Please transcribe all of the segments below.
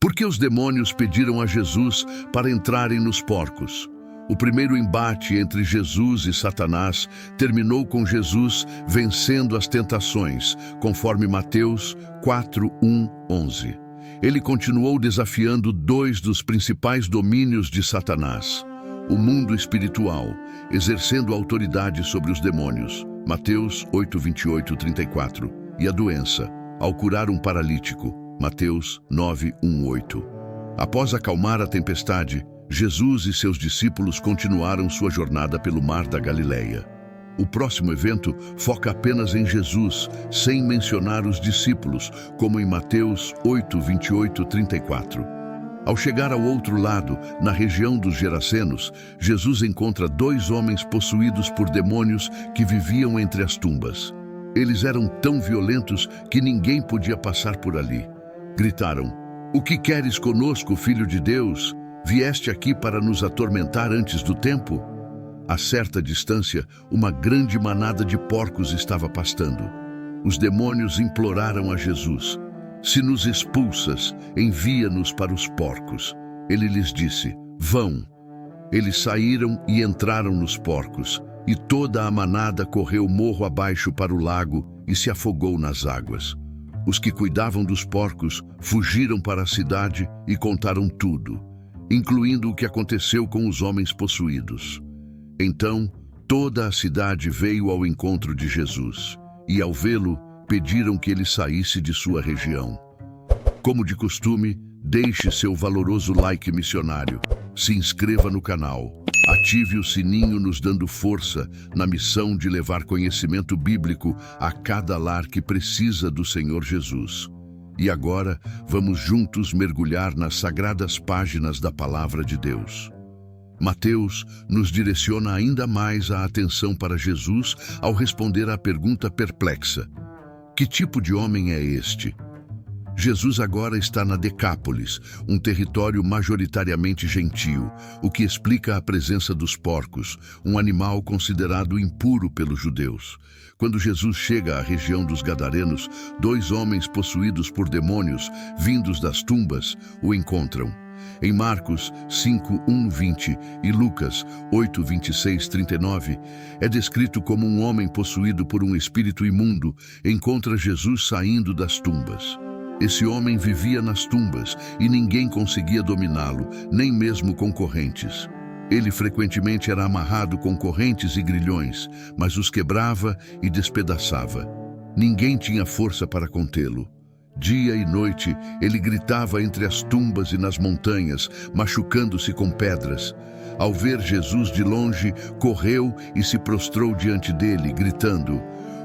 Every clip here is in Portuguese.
Por que os demônios pediram a Jesus para entrarem nos porcos? O primeiro embate entre Jesus e Satanás terminou com Jesus vencendo as tentações, conforme Mateus 4:1-11. Ele continuou desafiando dois dos principais domínios de Satanás: o mundo espiritual, exercendo autoridade sobre os demônios, Mateus 8:28-34, e a doença, ao curar um paralítico, Mateus 9:1-8. Após acalmar a tempestade, Jesus e seus discípulos continuaram sua jornada pelo mar da Galileia. O próximo evento foca apenas em Jesus, sem mencionar os discípulos, como em Mateus 8:28-34. Ao chegar ao outro lado, na região dos Gerasenos, Jesus encontra dois homens possuídos por demônios que viviam entre as tumbas. Eles eram tão violentos que ninguém podia passar por ali. Gritaram: "O que queres conosco, Filho de Deus? Vieste aqui para nos atormentar antes do tempo?" A certa distância, uma grande manada de porcos estava pastando. Os demônios imploraram a Jesus: "Se nos expulsas, envia-nos para os porcos." Ele lhes disse: "Vão." Eles saíram e entraram nos porcos, e toda a manada correu morro abaixo para o lago e se afogou nas águas. Os que cuidavam dos porcos fugiram para a cidade e contaram tudo, incluindo o que aconteceu com os homens possuídos. Então, toda a cidade veio ao encontro de Jesus, e ao vê-lo, pediram que ele saísse de sua região. Como de costume, deixe seu valoroso like missionário, se inscreva no canal, ative o sininho nos dando força na missão de levar conhecimento bíblico a cada lar que precisa do Senhor Jesus. E agora, vamos juntos mergulhar nas sagradas páginas da Palavra de Deus. Mateus nos direciona ainda mais a atenção para Jesus ao responder à pergunta perplexa: que tipo de homem é este? Jesus agora está na Decápolis, um território majoritariamente gentio, o que explica a presença dos porcos, um animal considerado impuro pelos judeus. Quando Jesus chega à região dos Gadarenos, dois homens possuídos por demônios, vindos das tumbas, o encontram. Em Marcos 5:1-20 e Lucas 8:26-39, é descrito como um homem possuído por um espírito imundo encontra Jesus saindo das tumbas. Esse homem vivia nas tumbas e ninguém conseguia dominá-lo, nem mesmo com correntes. Ele frequentemente era amarrado com correntes e grilhões, mas os quebrava e despedaçava. Ninguém tinha força para contê-lo. Dia e noite, ele gritava entre as tumbas e nas montanhas, machucando-se com pedras. Ao ver Jesus de longe, correu e se prostrou diante dele, gritando: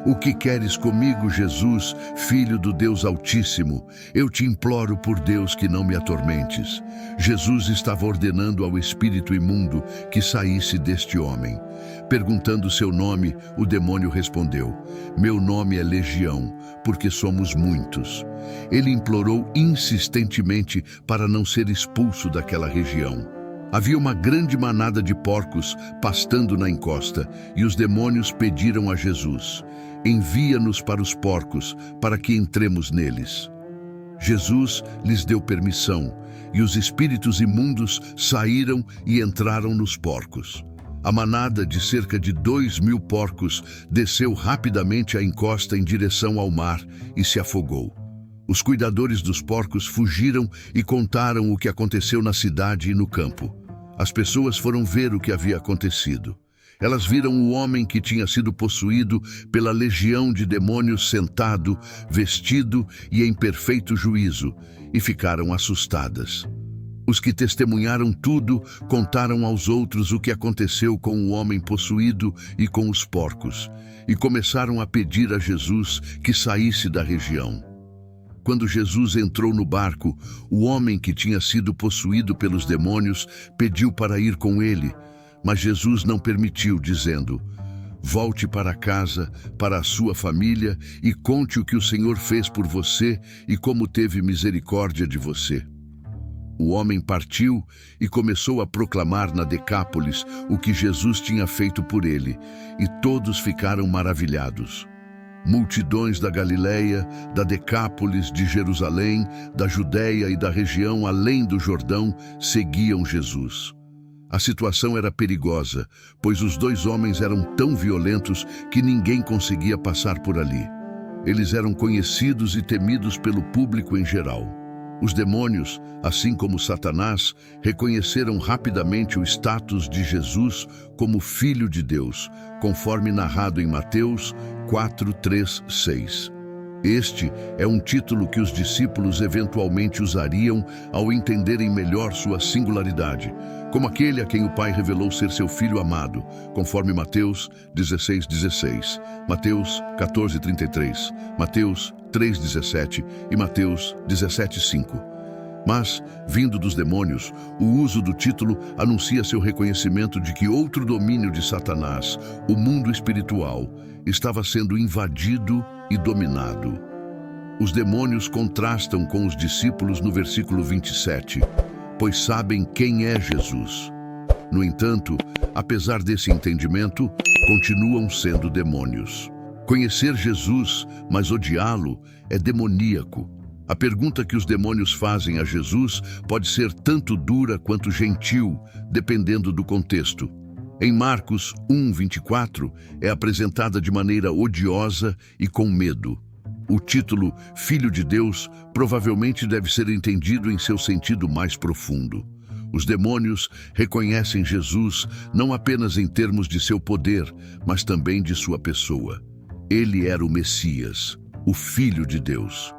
"O que queres comigo, Jesus, Filho do Deus Altíssimo? Eu te imploro por Deus que não me atormentes." Jesus estava ordenando ao espírito imundo que saísse deste homem. Perguntando seu nome, o demônio respondeu: "Meu nome é Legião, porque somos muitos." Ele implorou insistentemente para não ser expulso daquela região. Havia uma grande manada de porcos pastando na encosta, e os demônios pediram a Jesus: "Envia-nos para os porcos, para que entremos neles." Jesus lhes deu permissão, e os espíritos imundos saíram e entraram nos porcos. A manada de cerca de 2.000 porcos desceu rapidamente a encosta em direção ao mar e se afogou. Os cuidadores dos porcos fugiram e contaram o que aconteceu na cidade e no campo. As pessoas foram ver o que havia acontecido. Elas viram o homem que tinha sido possuído pela legião de demônios sentado, vestido e em perfeito juízo, e ficaram assustadas. Os que testemunharam tudo contaram aos outros o que aconteceu com o homem possuído e com os porcos, e começaram a pedir a Jesus que saísse da região. Quando Jesus entrou no barco, o homem que tinha sido possuído pelos demônios pediu para ir com ele, mas Jesus não permitiu, dizendo: "Volte para casa, para a sua família, e conte o que o Senhor fez por você e como teve misericórdia de você." O homem partiu e começou a proclamar na Decápolis o que Jesus tinha feito por ele, e todos ficaram maravilhados. Multidões da Galileia, da Decápolis, de Jerusalém, da Judéia e da região além do Jordão seguiam Jesus. A situação era perigosa, pois os dois homens eram tão violentos que ninguém conseguia passar por ali. Eles eram conhecidos e temidos pelo público em geral. Os demônios, assim como Satanás, reconheceram rapidamente o status de Jesus como Filho de Deus, conforme narrado em Mateus 4, 3, 6. Este é um título que os discípulos eventualmente usariam ao entenderem melhor sua singularidade, como aquele a quem o Pai revelou ser seu Filho amado, conforme Mateus 16:16, Mateus 14:33, Mateus 3:17 e Mateus 17:5. Mas, vindo dos demônios, o uso do título anuncia seu reconhecimento de que outro domínio de Satanás, o mundo espiritual, estava sendo invadido e dominado. Os demônios contrastam com os discípulos no versículo 27, pois sabem quem é Jesus. No entanto, apesar desse entendimento, continuam sendo demônios. Conhecer Jesus, mas odiá-lo, é demoníaco. A pergunta que os demônios fazem a Jesus pode ser tanto dura quanto gentil, dependendo do contexto. Em Marcos 1:24, é apresentada de maneira odiosa e com medo. O título Filho de Deus provavelmente deve ser entendido em seu sentido mais profundo. Os demônios reconhecem Jesus não apenas em termos de seu poder, mas também de sua pessoa. Ele era o Messias, o Filho de Deus.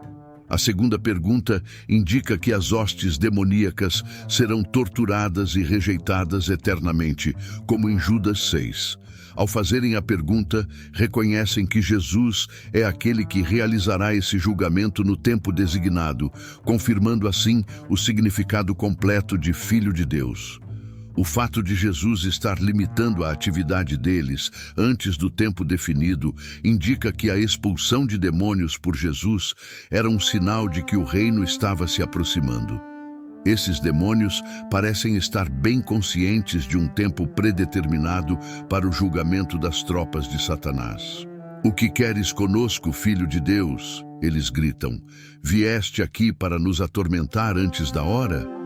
A segunda pergunta indica que as hostes demoníacas serão torturadas e rejeitadas eternamente, como em Judas 6. Ao fazerem a pergunta, reconhecem que Jesus é aquele que realizará esse julgamento no tempo designado, confirmando assim o significado completo de Filho de Deus. O fato de Jesus estar limitando a atividade deles antes do tempo definido indica que a expulsão de demônios por Jesus era um sinal de que o reino estava se aproximando. Esses demônios parecem estar bem conscientes de um tempo predeterminado para o julgamento das tropas de Satanás. "O que queres conosco, Filho de Deus?" eles gritam. "Vieste aqui para nos atormentar antes da hora?"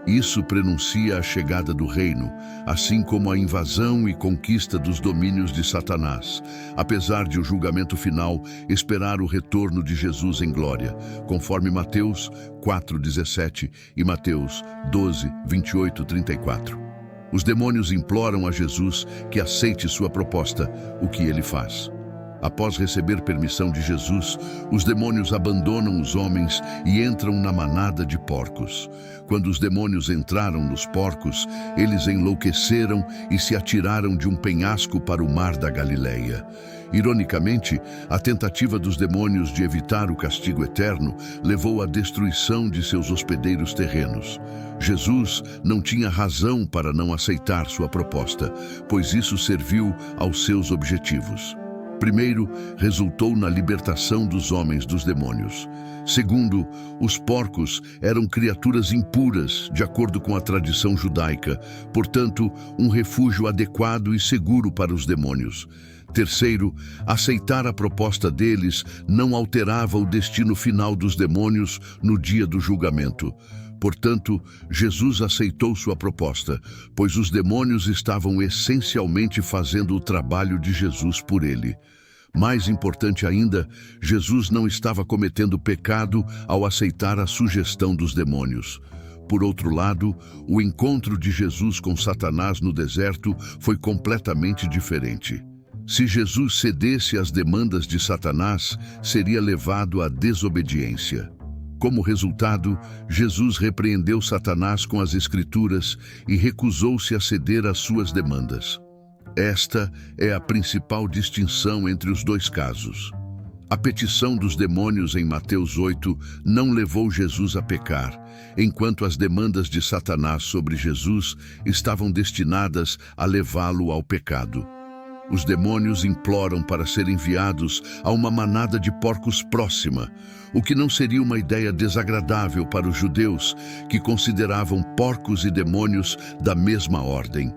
Isso prenuncia a chegada do reino, assim como a invasão e conquista dos domínios de Satanás, apesar de o julgamento final esperar o retorno de Jesus em glória, conforme Mateus 4:17 e Mateus 12:28-34. Os demônios imploram a Jesus que aceite sua proposta, o que ele faz. Após receber permissão de Jesus, os demônios abandonam os homens e entram na manada de porcos. Quando os demônios entraram nos porcos, eles enlouqueceram e se atiraram de um penhasco para o mar da Galileia. Ironicamente, a tentativa dos demônios de evitar o castigo eterno levou à destruição de seus hospedeiros terrenos. Jesus não tinha razão para não aceitar sua proposta, pois isso serviu aos seus objetivos. Primeiro, resultou na libertação dos homens dos demônios. Segundo, os porcos eram criaturas impuras, de acordo com a tradição judaica, portanto, um refúgio adequado e seguro para os demônios. Terceiro, aceitar a proposta deles não alterava o destino final dos demônios no dia do julgamento. Portanto, Jesus aceitou sua proposta, pois os demônios estavam essencialmente fazendo o trabalho de Jesus por ele. Mais importante ainda, Jesus não estava cometendo pecado ao aceitar a sugestão dos demônios. Por outro lado, o encontro de Jesus com Satanás no deserto foi completamente diferente. Se Jesus cedesse às demandas de Satanás, seria levado à desobediência. Como resultado, Jesus repreendeu Satanás com as Escrituras e recusou-se a ceder às suas demandas. Esta é a principal distinção entre os dois casos. A petição dos demônios em Mateus 8 não levou Jesus a pecar, enquanto as demandas de Satanás sobre Jesus estavam destinadas a levá-lo ao pecado. Os demônios imploram para serem enviados a uma manada de porcos próxima, o que não seria uma ideia desagradável para os judeus, que consideravam porcos e demônios da mesma ordem.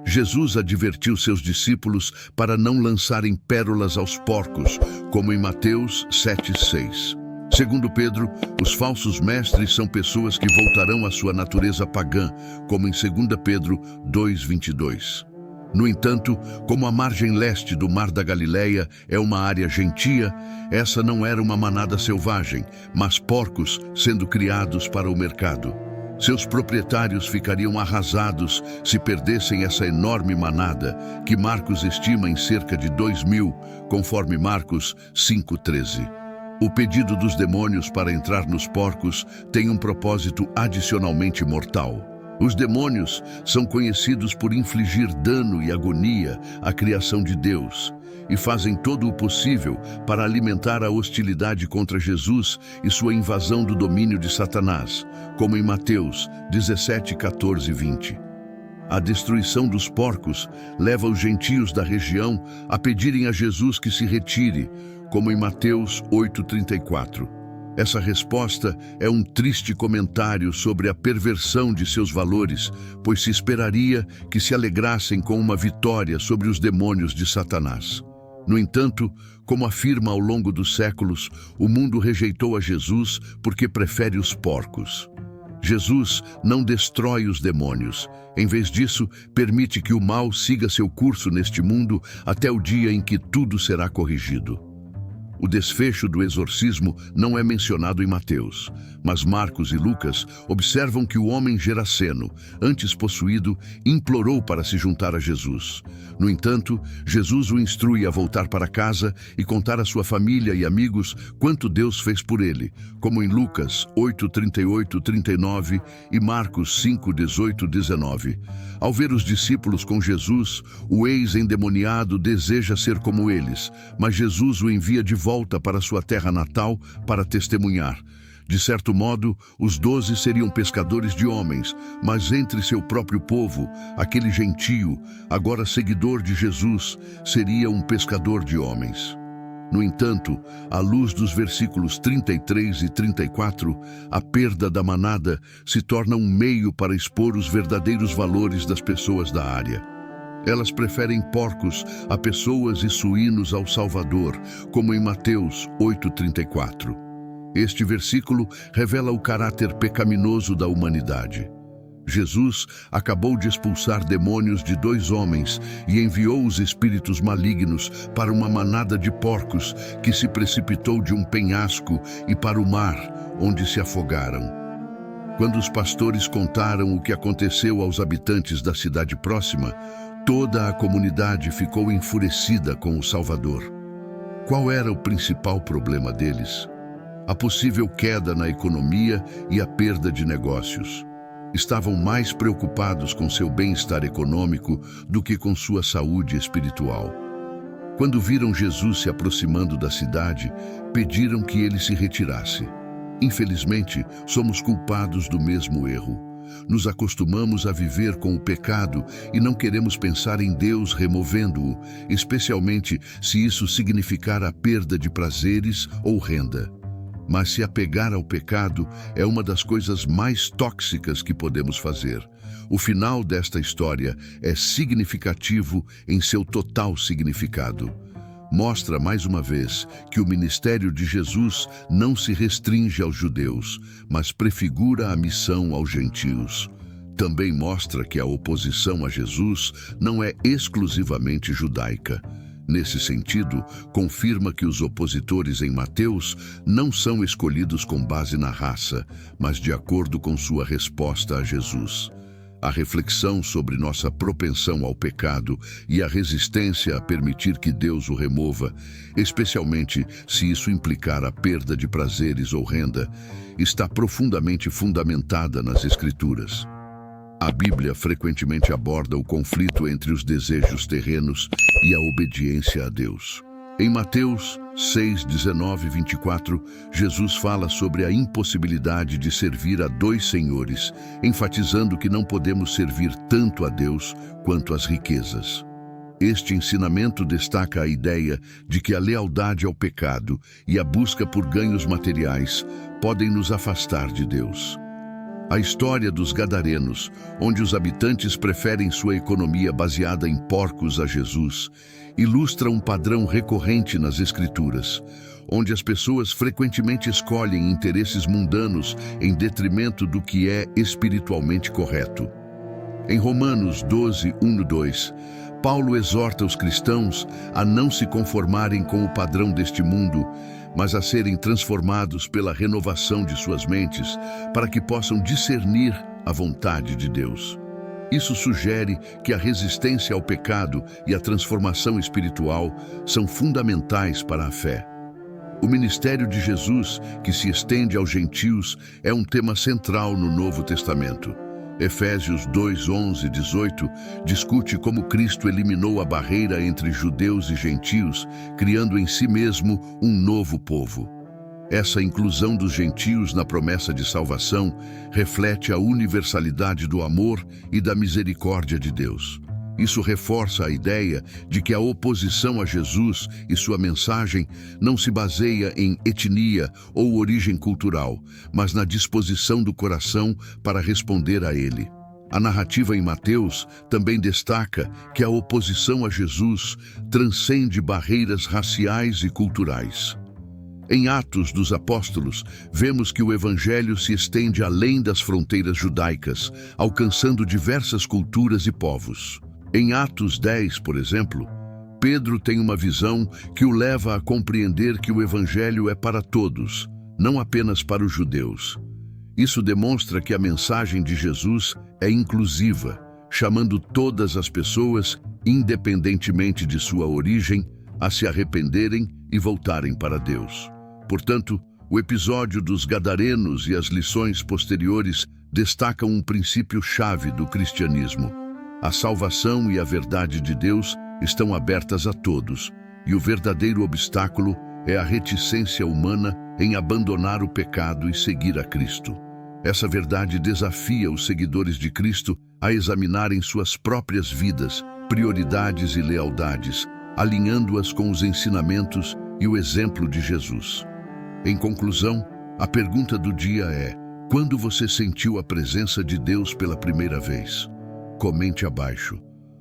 Jesus advertiu seus discípulos para não lançarem pérolas aos porcos, como em Mateus 7,6. Segundo Pedro, os falsos mestres são pessoas que voltarão à sua natureza pagã, como em 2 Pedro 2,22. No entanto, como a margem leste do Mar da Galileia é uma área gentia, essa não era uma manada selvagem, mas porcos sendo criados para o mercado. Seus proprietários ficariam arrasados se perdessem essa enorme manada, que Marcos estima em cerca de 2.000, conforme Marcos 5,13. O pedido dos demônios para entrar nos porcos tem um propósito adicionalmente mortal. Os demônios são conhecidos por infligir dano e agonia à criação de Deus e fazem todo o possível para alimentar a hostilidade contra Jesus e sua invasão do domínio de Satanás, como em Mateus 17, 14 e 20. A destruição dos porcos leva os gentios da região a pedirem a Jesus que se retire, como em Mateus 8,34. Essa resposta é um triste comentário sobre a perversão de seus valores, pois se esperaria que se alegrassem com uma vitória sobre os demônios de Satanás. No entanto, como afirma ao longo dos séculos, o mundo rejeitou a Jesus porque prefere os porcos. Jesus não destrói os demônios. Em vez disso, permite que o mal siga seu curso neste mundo até o dia em que tudo será corrigido. O desfecho do exorcismo não é mencionado em Mateus, mas Marcos e Lucas observam que o homem Geraseno, antes possuído, implorou para se juntar a Jesus. No entanto, Jesus o instrui a voltar para casa e contar à sua família e amigos quanto Deus fez por ele, como em Lucas 8:38-39 e Marcos 5:18-19. Ao ver os discípulos com Jesus, o ex-endemoniado deseja ser como eles, mas Jesus o envia de volta para sua terra natal para testemunhar. De certo modo, os 12 seriam pescadores de homens, mas entre seu próprio povo, aquele gentio, agora seguidor de Jesus, seria um pescador de homens. No entanto, à luz dos versículos 33 e 34, a perda da manada se torna um meio para expor os verdadeiros valores das pessoas da área. Elas preferem porcos a pessoas e suínos ao Salvador, como em Mateus 8:34. Este versículo revela o caráter pecaminoso da humanidade. Jesus acabou de expulsar demônios de 2 homens e enviou os espíritos malignos para uma manada de porcos que se precipitou de um penhasco e para o mar, onde se afogaram. Quando os pastores contaram o que aconteceu aos habitantes da cidade próxima, toda a comunidade ficou enfurecida com o Salvador. Qual era o principal problema deles? A possível queda na economia e a perda de negócios. Estavam mais preocupados com seu bem-estar econômico do que com sua saúde espiritual. Quando viram Jesus se aproximando da cidade, pediram que ele se retirasse. Infelizmente, somos culpados do mesmo erro. Nos acostumamos a viver com o pecado e não queremos pensar em Deus removendo-o, especialmente se isso significar a perda de prazeres ou renda. Mas se apegar ao pecado é uma das coisas mais tóxicas que podemos fazer. O final desta história é significativo em seu total significado. Mostra mais uma vez que o ministério de Jesus não se restringe aos judeus, mas prefigura a missão aos gentios. Também mostra que a oposição a Jesus não é exclusivamente judaica. Nesse sentido, confirma que os opositores em Mateus não são escolhidos com base na raça, mas de acordo com sua resposta a Jesus. A reflexão sobre nossa propensão ao pecado e a resistência a permitir que Deus o remova, especialmente se isso implicar a perda de prazeres ou renda, está profundamente fundamentada nas Escrituras. A Bíblia frequentemente aborda o conflito entre os desejos terrenos e a obediência a Deus. Em Mateus 6, 19 e 24, Jesus fala sobre a impossibilidade de servir a 2 senhores, enfatizando que não podemos servir tanto a Deus quanto às riquezas. Este ensinamento destaca a ideia de que a lealdade ao pecado e a busca por ganhos materiais podem nos afastar de Deus. A história dos Gadarenos, onde os habitantes preferem sua economia baseada em porcos a Jesus, ilustra um padrão recorrente nas Escrituras, onde as pessoas frequentemente escolhem interesses mundanos em detrimento do que é espiritualmente correto. Em Romanos 12, 1-2, Paulo exorta os cristãos a não se conformarem com o padrão deste mundo, mas a serem transformados pela renovação de suas mentes, para que possam discernir a vontade de Deus. Isso sugere que a resistência ao pecado e a transformação espiritual são fundamentais para a fé. O ministério de Jesus, que se estende aos gentios, é um tema central no Novo Testamento. Efésios 2, 11, 18 discute como Cristo eliminou a barreira entre judeus e gentios, criando em si mesmo um novo povo. Essa inclusão dos gentios na promessa de salvação reflete a universalidade do amor e da misericórdia de Deus. Isso reforça a ideia de que a oposição a Jesus e sua mensagem não se baseia em etnia ou origem cultural, mas na disposição do coração para responder a ele. A narrativa em Mateus também destaca que a oposição a Jesus transcende barreiras raciais e culturais. Em Atos dos Apóstolos, vemos que o Evangelho se estende além das fronteiras judaicas, alcançando diversas culturas e povos. Em Atos 10, por exemplo, Pedro tem uma visão que o leva a compreender que o Evangelho é para todos, não apenas para os judeus. Isso demonstra que a mensagem de Jesus é inclusiva, chamando todas as pessoas, independentemente de sua origem, a se arrependerem e voltarem para Deus. Portanto, o episódio dos Gadarenos e as lições posteriores destacam um princípio-chave do cristianismo. A salvação e a verdade de Deus estão abertas a todos, e o verdadeiro obstáculo é a reticência humana em abandonar o pecado e seguir a Cristo. Essa verdade desafia os seguidores de Cristo a examinarem suas próprias vidas, prioridades e lealdades, alinhando-as com os ensinamentos e o exemplo de Jesus. Em conclusão, a pergunta do dia é: quando você sentiu a presença de Deus pela primeira vez? Comente abaixo.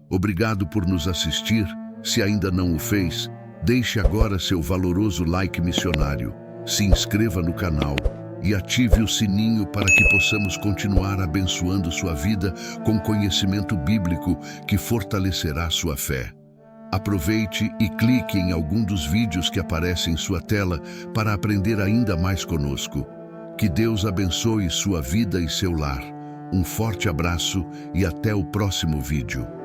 Obrigado por nos assistir. Se ainda não o fez, deixe agora seu valoroso like missionário, se inscreva no canal e ative o sininho para que possamos continuar abençoando sua vida com conhecimento bíblico que fortalecerá sua fé. Aproveite e clique em algum dos vídeos que aparecem em sua tela para aprender ainda mais conosco. Que Deus abençoe sua vida e seu lar. Um forte abraço e até o próximo vídeo.